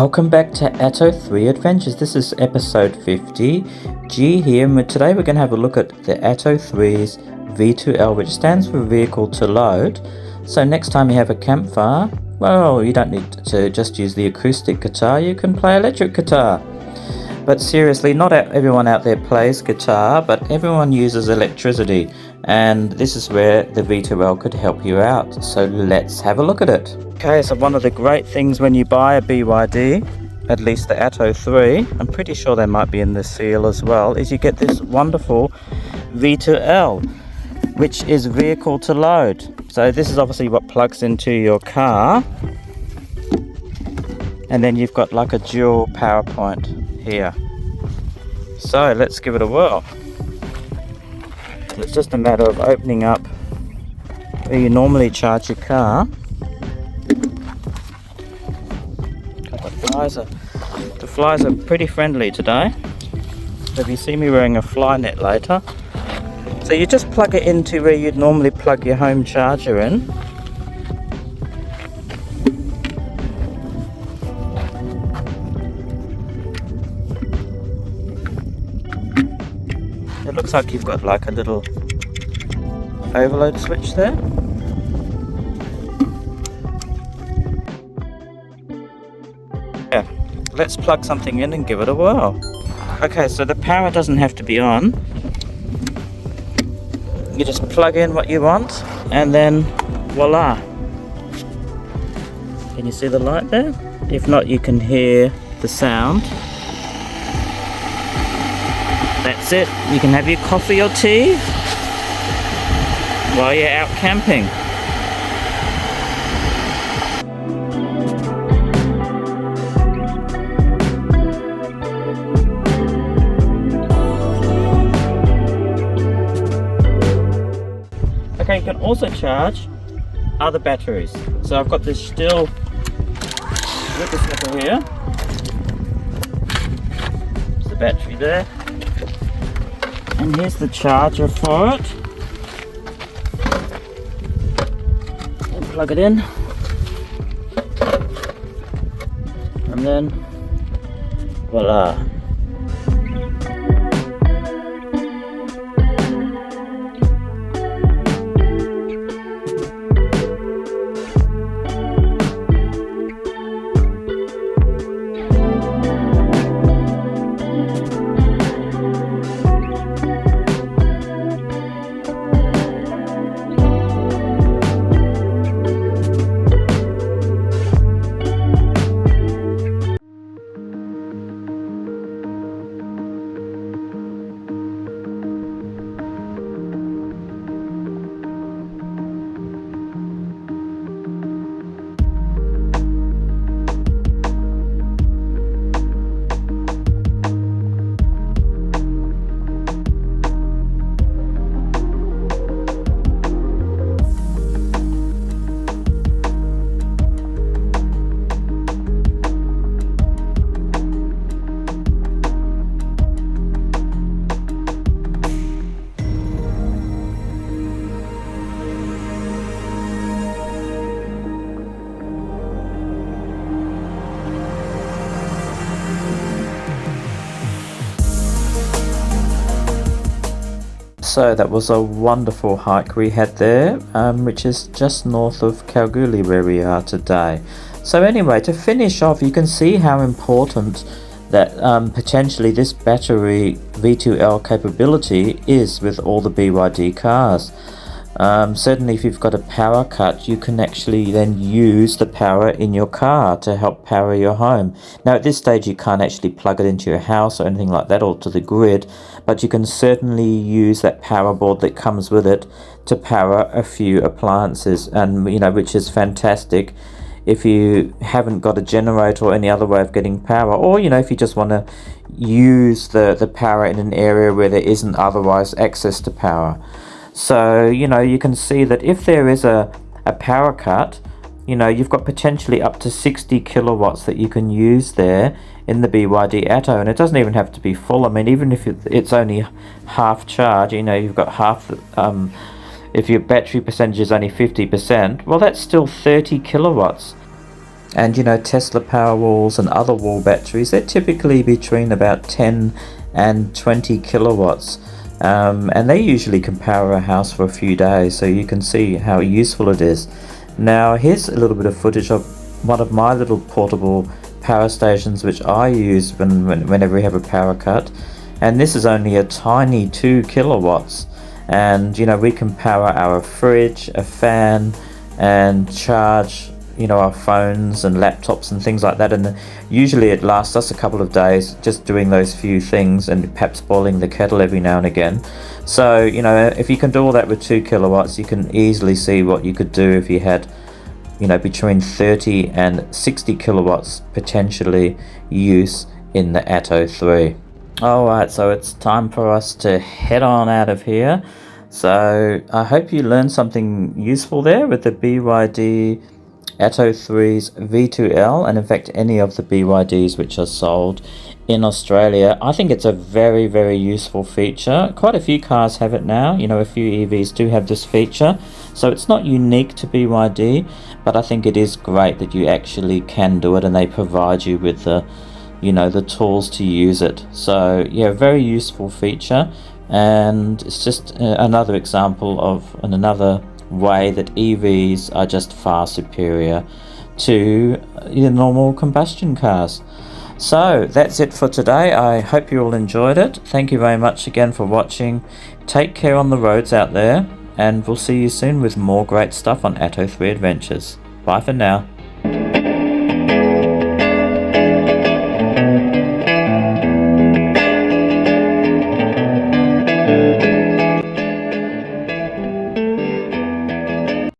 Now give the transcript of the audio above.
Welcome back to Atto 3 Adventures. This is episode 50. G here, and today we're going to have a look at the Atto 3's V2L, which stands for Vehicle to Load. So next time you have a campfire, well, you don't need to just use the acoustic guitar, you can play electric guitar. But seriously, not everyone out there plays guitar, but everyone uses electricity, and this is where the V2L could help you out. So let's have a look at it. Okay, so one of the great things when you buy a BYD, at least the Atto 3, I'm pretty sure they might be in the seal as well, is you get this wonderful V2L, which is vehicle to load. So this is obviously what plugs into your car, and then you've got like a dual power point here. So let's give it a whirl. It's just a matter of opening up where you normally charge your car. The flies are pretty friendly today. So if you see me wearing a fly net later, so you just plug it into where you'd normally plug your home charger in. It looks like you've got like a little overload switch there. Yeah, let's plug something in and give it a whirl. Okay, so the power doesn't have to be on. You just plug in what you want and then voila. Can you see the light there? If not, you can hear the sound. That's it. You can have your coffee or tea while you're out camping. Okay, you can also charge other batteries. So I've got this still with this nipple here. There's the battery there. And here's the charger for it. And plug it in. And then voila. So that was a wonderful hike we had there, which is just north of Kalgoorlie where we are today. So anyway, to finish off, you can see how important that potentially this battery V2L capability is with all the BYD cars. Certainly if you've got a power cut, you can actually then use the power in your car to help power your home. Now at this stage you can't actually plug it into your house or anything like that, or to the grid, but you can certainly use that power board that comes with it to power a few appliances, and which is fantastic if you haven't got a generator or any other way of getting power, or if you just want to use the power in an area where there isn't otherwise access to power. So you can see that if there is a power cut, you've got potentially up to 60 kilowatts that you can use there in the BYD Atto, and it doesn't even have to be full. I mean, even if it's only half charge, you've got half if your battery percentage is only 50%, well, that's still 30 kilowatts. And you know, Tesla Powerwalls and other wall batteries, they're typically between about 10 and 20 kilowatts. And they usually can power a house for a few days, so you can see how useful it is. Now here's a little bit of footage of one of my little portable power stations which I use whenever we have a power cut, and this is only a tiny 2 kilowatts, and you know, we can power our fridge, a fan, and charge, you know, our phones and laptops and things like that. And usually it lasts us a couple of days just doing those few things, and perhaps boiling the kettle every now and again. So you know, if you can do all that with 2 kilowatts, you can easily see what you could do if you had, you know, between 30 and 60 kilowatts potentially use in the Atto 3. Alright, so it's time for us to head on out of here. So I hope you learned something useful there with the BYD Atto 3's V2L, and in fact any of the BYDs which are sold in Australia. I think it's a very, very useful feature. Quite a few cars have it now, you know, a few EVs do have this feature. So it's not unique to BYD, but I think it is great that you actually can do it, and they provide you with the, you know, the tools to use it. So yeah, very useful feature, and it's just another example of another way that EVs are just far superior to normal combustion cars. So that's it for today. I hope you all enjoyed it. Thank you very much again for watching. Take care on the roads out there, and we'll see you soon with more great stuff on Atto 3 Adventures. Bye for now.